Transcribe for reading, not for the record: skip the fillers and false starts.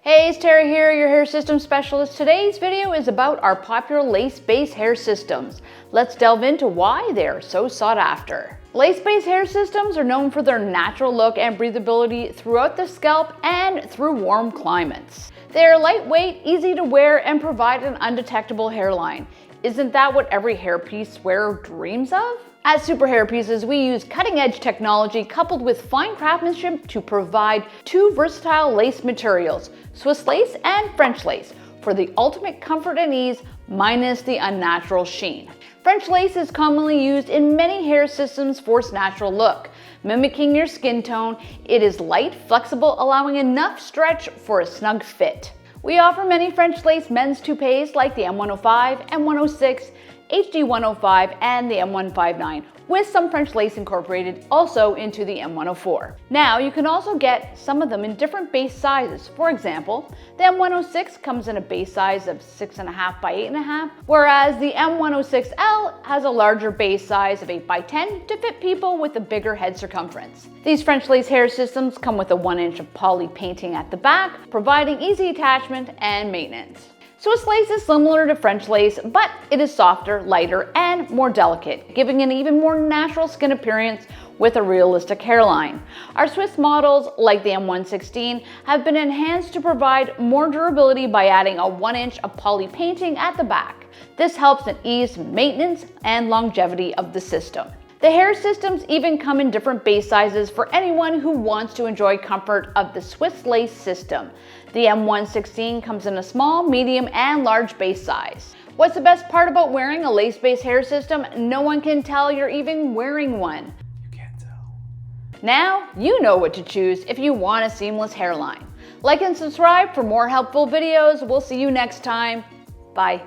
Hey, it's Terry here, your hair system specialist. Today's video is about our popular lace-based hair systems. Let's delve into why they're so sought after. Lace-based hair systems are known for their natural look and breathability throughout the scalp and through warm climates. They are lightweight, easy to wear, and provide an undetectable hairline. Isn't that what every hairpiece wearer dreams of? At Super Hairpieces, we use cutting-edge technology coupled with fine craftsmanship to provide two versatile lace materials, Swiss lace and French lace, for the ultimate comfort and ease, minus the unnatural sheen. French lace is commonly used in many hair systems for its natural look. Mimicking your skin tone, it is light, flexible, allowing enough stretch for a snug fit. We offer many French lace men's toupees like the M105, M106, HD105, and the M159, with some French lace incorporated also into the M104. Now, you can also get some of them in different base sizes. For example, the M106 comes in a base size of 6.5 by 8.5, whereas the M106L has a larger base size of 8 by 10 to fit people with a bigger head circumference. These French lace hair systems come with a 1 inch of poly painting at the back, providing easy attachment and maintenance. Swiss lace is similar to French lace, but it is softer, lighter, and more delicate, giving an even more natural skin appearance with a realistic hairline. Our Swiss models, like the M116, have been enhanced to provide more durability by adding a 1 inch of poly painting at the back. This helps in ease maintenance and longevity of the system. The hair systems even come in different base sizes for anyone who wants to enjoy comfort of the Swiss lace system. The M116 comes in a small, medium, and large base size. What's the best part about wearing a lace-based hair system? No one can tell you're even wearing one. You can't tell. Now you know what to choose if you want a seamless hairline. Like and subscribe for more helpful videos. We'll see you next time. Bye.